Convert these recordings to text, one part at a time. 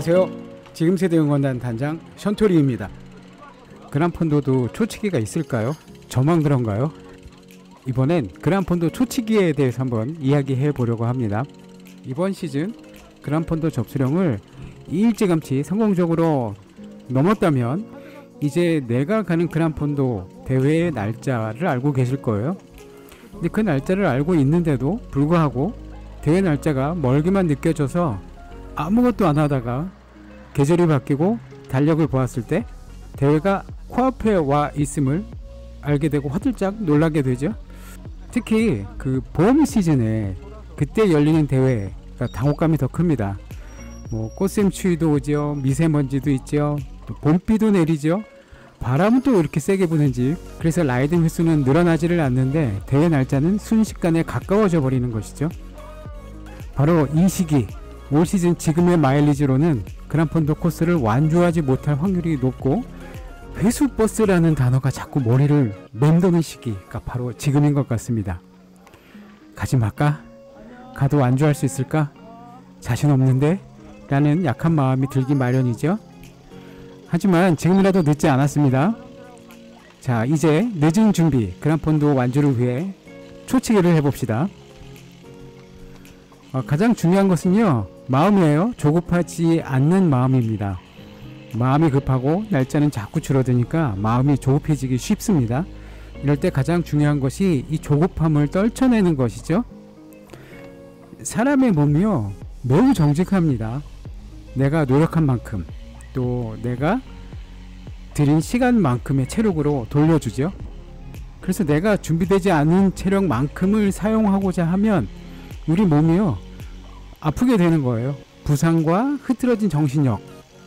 안녕하세요. 지금 세대 응원단 단장 션토리입니다. 그란폰도도 초치기가 있을까요? 저만 그런가요? 이번엔 그란폰도 초치기에 대해서 한번 이야기해 보려고 합니다. 이번 시즌 그란폰도 접수령을 일찌감치 성공적으로 넘었다면 이제 내가 가는 그란폰도 대회의 날짜를 알고 계실 거예요. 근데 그 날짜를 알고 있는데도 불구하고 대회 날짜가 멀게만 느껴져서 아무것도 안 하다가 계절이 바뀌고 달력을 보았을 때 대회가 코앞에 와 있음을 알게 되고 화들짝 놀라게 되죠. 특히 그 봄 시즌에 그때 열리는 대회가 당혹감이 더 큽니다. 꽃샘추위도 오죠, 미세먼지도 있죠, 또 봄비도 내리죠. 바람은 또 이렇게 세게 부는지 그래서 라이딩 횟수는 늘어나지를 않는데 대회 날짜는 순식간에 가까워져 버리는 것이죠. 바로 이 시기 올 시즌 지금의 마일리지로는 그란폰도 코스를 완주하지 못할 확률이 높고 회수버스라는 단어가 자꾸 머리를 맴도는 시기가 바로 지금인 것 같습니다. 가지 말까? 가도 완주할 수 있을까? 자신 없는데? 라는 약한 마음이 들기 마련이죠. 하지만 지금이라도 늦지 않았습니다. 자, 이제 늦은 준비 그란폰도 완주를 위해 초치기를 해봅시다. 가장 중요한 것은요, 마음이에요. 조급하지 않는 마음입니다. 마음이 급하고 날짜는 자꾸 줄어드니까 마음이 조급해지기 쉽습니다. 이럴 때 가장 중요한 것이 이 조급함을 떨쳐내는 것이죠. 사람의 몸이요 매우 정직합니다. 내가 노력한 만큼 또 내가 들인 시간만큼의 체력으로 돌려주죠. 그래서 내가 준비되지 않은 체력만큼을 사용하고자 하면 우리 몸이요 아프게 되는 거예요. 부상과 흐트러진 정신력,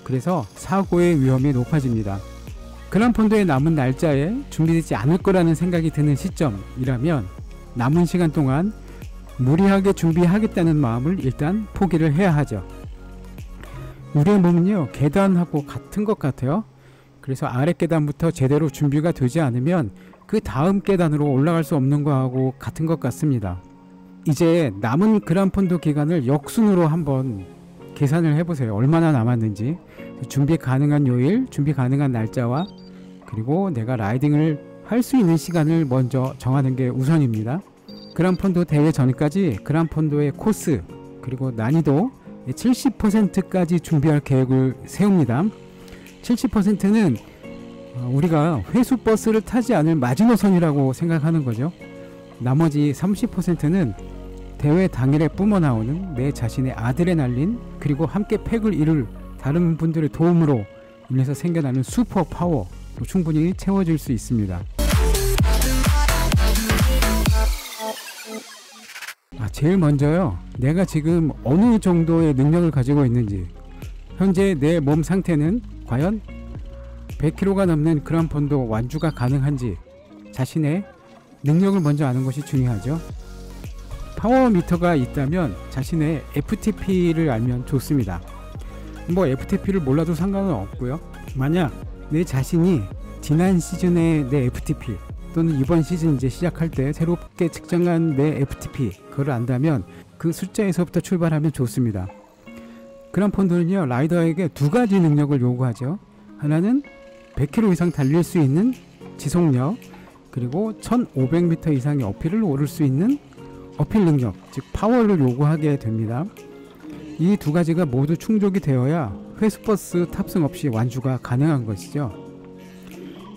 그래서 사고의 위험이 높아집니다. 그란폰도의 남은 날짜에 준비되지 않을 거라는 생각이 드는 시점이라면 남은 시간 동안 무리하게 준비하겠다는 마음을 일단 포기를 해야 하죠. 우리의 몸은요 계단하고 같은 것 같아요. 그래서 아래 계단부터 제대로 준비가 되지 않으면 그 다음 계단으로 올라갈 수 없는 거하고 같은 것 같습니다. 이제 남은 그란폰도 기간을 역순으로 한번 계산을 해보세요. 얼마나 남았는지. 준비 가능한 요일, 준비 가능한 날짜와 그리고 내가 라이딩을 할 수 있는 시간을 먼저 정하는 게 우선입니다. 그란폰도 대회 전까지 그란폰도의 코스 그리고 난이도 70%까지 준비할 계획을 세웁니다. 70%는 우리가 회수버스를 타지 않을 마지노선이라고 생각하는 거죠. 나머지 30%는 대회 당일에 뿜어나오는 내 자신의 아드레날린 그리고 함께 팩을 이룰 다른 분들의 도움으로 인해서 생겨나는 슈퍼 파워로 충분히 채워질 수 있습니다. 제일 먼저요, 내가 지금 어느 정도의 능력을 가지고 있는지, 현재 내 몸 상태는 과연 100kg가 넘는 그란폰도 완주가 가능한지 자신의 능력을 먼저 아는 것이 중요하죠. 파워미터가 있다면 자신의 FTP를 알면 좋습니다. FTP를 몰라도 상관은 없고요. 만약 내 자신이 지난 시즌의 내 FTP 또는 이번 시즌 이제 시작할 때 새롭게 측정한 내 FTP 그걸 안다면 그 숫자에서부터 출발하면 좋습니다. 그란폰도는요 라이더에게 두 가지 능력을 요구하죠. 하나는 100km 이상 달릴 수 있는 지속력, 그리고 1500m 이상의 어필을 오를 수 있는 어필 능력, 즉 파워를 요구하게 됩니다. 이 두 가지가 모두 충족이 되어야 회수버스 탑승 없이 완주가 가능한 것이죠.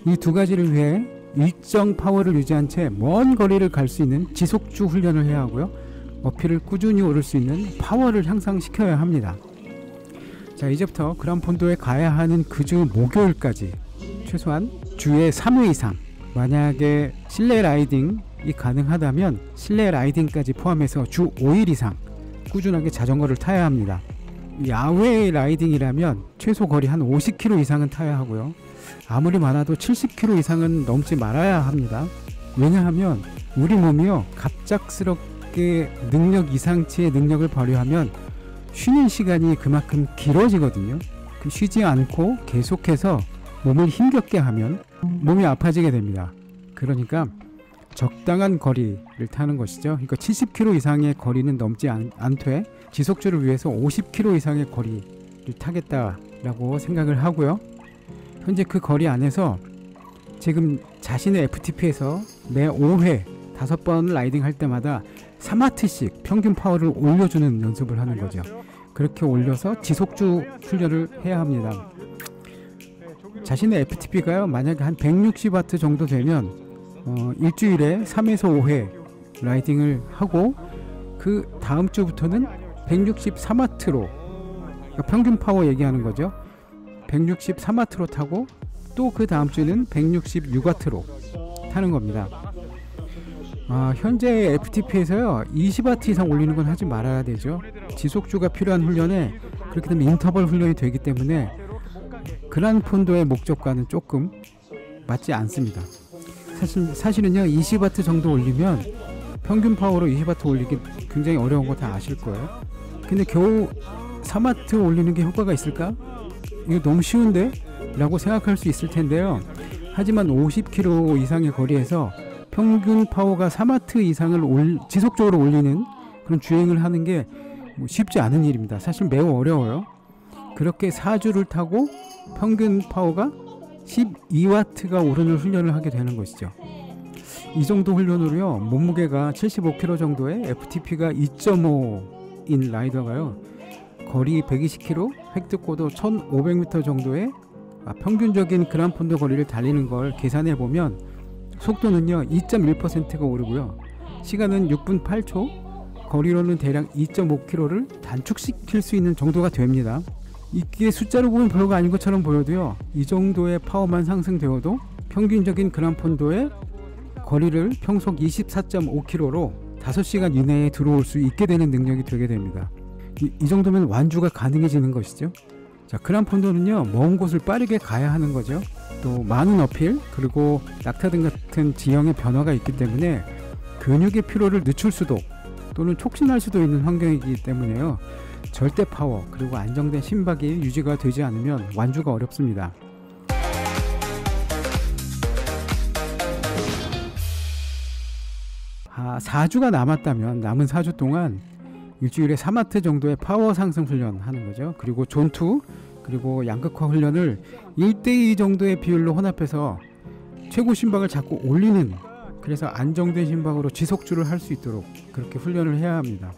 이 두 가지를 위해 일정 파워를 유지한 채 먼 거리를 갈 수 있는 지속주 훈련을 해야 하고요. 어필을 꾸준히 오를 수 있는 파워를 향상시켜야 합니다. 자, 이제부터 그란폰도에 가야 하는 그 주 목요일까지 최소한 주에 3회 이상, 만약에 실내 라이딩이 가능하다면 실내 라이딩까지 포함해서 주 5일 이상 꾸준하게 자전거를 타야 합니다. 야외 라이딩이라면 최소 거리 한 50km 이상은 타야 하고요. 아무리 많아도 70km 이상은 넘지 말아야 합니다. 왜냐하면 우리 몸이요 갑작스럽게 능력 이상치의 능력을 발휘하면 쉬는 시간이 그만큼 길어지거든요. 쉬지 않고 계속해서 몸을 힘겹게 하면 몸이 아파지게 됩니다. 그러니까 적당한 거리를 타는 것이죠. 그러니까 70km 이상의 거리는 넘지 않되 지속주를 위해서 50km 이상의 거리를 타겠다라고 생각을 하고요. 현재 그 거리 안에서 지금 자신의 FTP에서 매 5회 5번 라이딩 할 때마다 3와트씩 평균 파워를 올려주는 연습을 하는 거죠. 그렇게 올려서 지속주 훈련을 해야 합니다. 자신의 FTP가요, 만약에 한 160와트 정도 되면 일주일에 3에서 5회 라이딩을 하고 그 다음 주부터는 163와트로, 그러니까 평균 파워 얘기하는 거죠. 163와트로 타고 또 그 다음 주는 166와트로 타는 겁니다. 현재 FTP에서요 20와트 이상 올리는 건 하지 말아야 되죠. 지속주가 필요한 훈련에 그렇게 되면 인터벌 훈련이 되기 때문에 그란폰도의 목적과는 조금 맞지 않습니다. 사실은요 20와트 정도 올리면 평균 파워로 20와트 올리기 굉장히 어려운 거 다 아실 거예요. 근데 겨우 3와트 올리는 게 효과가 있을까? 이거 너무 쉬운데? 라고 생각할 수 있을 텐데요. 하지만 50km 이상의 거리에서 평균 파워가 3와트 이상을 지속적으로 올리는 그런 주행을 하는 게 쉽지 않은 일입니다. 사실 매우 어려워요. 그렇게 4주를 타고 평균 파워가 12와트가 오르는 훈련을 하게 되는 것이죠. 이 정도 훈련으로요 몸무게가 75kg 정도의 FTP가 2.5인 라이더가요 거리 120km, 획득고도 1500m 정도의 평균적인 그란폰도 거리를 달리는 걸 계산해 보면 속도는요 2.1%가 오르고요 시간은 6분 8초, 거리로는 대략 2.5km를 단축시킬 수 있는 정도가 됩니다. 이게 숫자로 보면 별거 아닌 것처럼 보여도요 이 정도의 파워만 상승되어도 평균적인 그란폰도의 거리를 평속 24.5km로 5시간 이내에 들어올 수 있게 되는 능력이 되게 됩니다. 이 정도면 완주가 가능해지는 것이죠. 자, 그란폰도는요 먼 곳을 빠르게 가야 하는 거죠. 또 많은 어필 그리고 낙타등 같은 지형의 변화가 있기 때문에 근육의 피로를 늦출 수도 또는 촉진할 수도 있는 환경이기 때문에요 절대 파워 그리고 안정된 심박이 유지가 되지 않으면 완주가 어렵습니다. 아, 4주가 남았다면 남은 4주 동안 일주일에 3와트 정도의 파워 상승 훈련 하는 거죠. 그리고 존2 그리고 양극화 훈련을 1대2 정도의 비율로 혼합해서 최고 심박을 자꾸 올리는, 그래서 안정된 심박으로 지속주를 할 수 있도록 그렇게 훈련을 해야 합니다.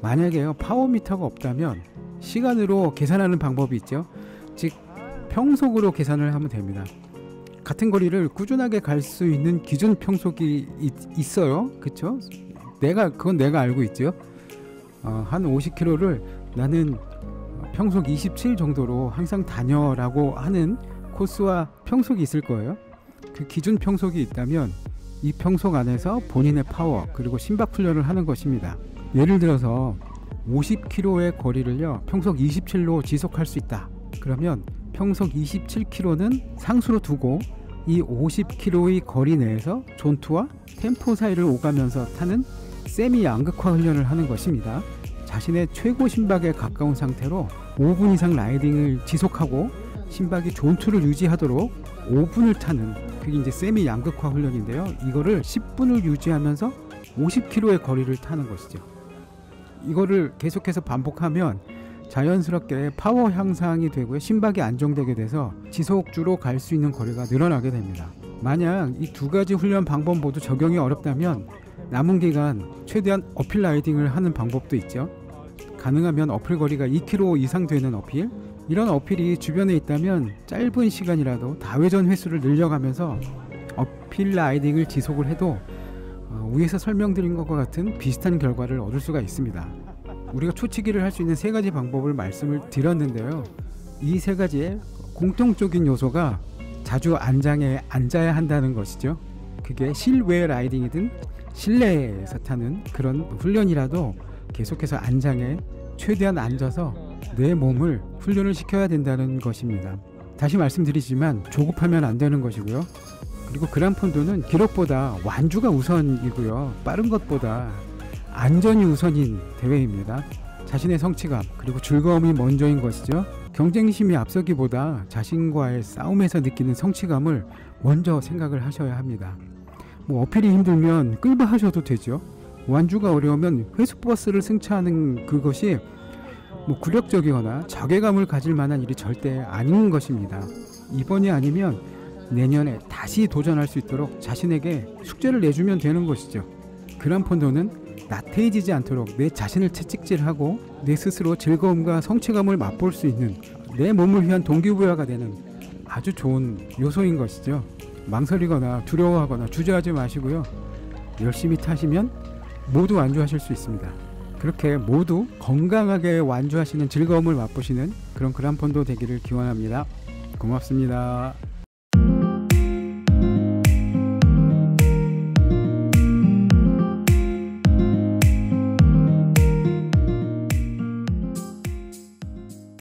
만약에요 파워미터가 없다면 시간으로 계산하는 방법이 있죠. 즉 평속으로 계산을 하면 됩니다. 같은 거리를 꾸준하게 갈 수 있는 기준 평속이 있어요. 그쵸? 그건 내가 알고 있죠. 한 50km를 나는 평속 27 정도로 항상 다녀라고 하는 코스와 평속이 있을 거예요. 그 기준 평속이 있다면 이 평속 안에서 본인의 파워 그리고 심박 훈련을 하는 것입니다. 예를 들어서 50km의 거리를요 평속 27로 지속할 수 있다. 그러면 평속 27km는 상수로 두고 이 50km의 거리 내에서 존투와 템포 사이를 오가면서 타는 세미 양극화 훈련을 하는 것입니다. 자신의 최고 심박에 가까운 상태로 5분 이상 라이딩을 지속하고 심박이 존투를 유지하도록 5분을 타는, 그게 이제 세미 양극화 훈련인데요. 이거를 10분을 유지하면서 50km의 거리를 타는 것이죠. 이거를 계속해서 반복하면 자연스럽게 파워 향상이 되고요, 심박이 안정되게 돼서 지속주로 갈 수 있는 거리가 늘어나게 됩니다. 만약 이 두 가지 훈련 방법 모두 적용이 어렵다면 남은 기간 최대한 어필 라이딩을 하는 방법도 있죠. 가능하면 어필 거리가 2km 이상 되는 어필, 이런 어필이 주변에 있다면 짧은 시간이라도 다회전 횟수를 늘려가면서 어필 라이딩을 지속을 해도 위에서 설명드린 것과 같은 비슷한 결과를 얻을 수가 있습니다. 우리가 초치기를 할 수 있는 세 가지 방법을 말씀을 드렸는데요. 이 세 가지의 공통적인 요소가 자주 안장에 앉아야 한다는 것이죠. 그게 실외 라이딩이든 실내에서 타는 그런 훈련이라도 계속해서 안장에 최대한 앉아서 내 몸을 훈련을 시켜야 된다는 것입니다. 다시 말씀드리지만 조급하면 안 되는 것이고요. 그리고 그란폰도는 기록보다 완주가 우선이고요, 빠른 것보다 안전이 우선인 대회입니다. 자신의 성취감 그리고 즐거움이 먼저인 것이죠. 경쟁심이 앞서기보다 자신과의 싸움에서 느끼는 성취감을 먼저 생각을 하셔야 합니다. 어필이 힘들면 끌바 하셔도 되죠. 완주가 어려우면 회수버스를 승차하는 그것이 뭐 굴욕적이거나 자괴감을 가질 만한 일이 절대 아닌 것입니다. 이번이 아니면 내년에 다시 도전할 수 있도록 자신에게 숙제를 내주면 되는 것이죠. 그란폰도는 나태해지지 않도록 내 자신을 채찍질하고 내 스스로 즐거움과 성취감을 맛볼 수 있는, 내 몸을 위한 동기부여가 되는 아주 좋은 요소인 것이죠. 망설이거나 두려워하거나 주저하지 마시고요. 열심히 타시면 모두 완주하실 수 있습니다. 그렇게 모두 건강하게 완주하시는 즐거움을 맛보시는 그런 그란폰도 되기를 기원합니다. 고맙습니다.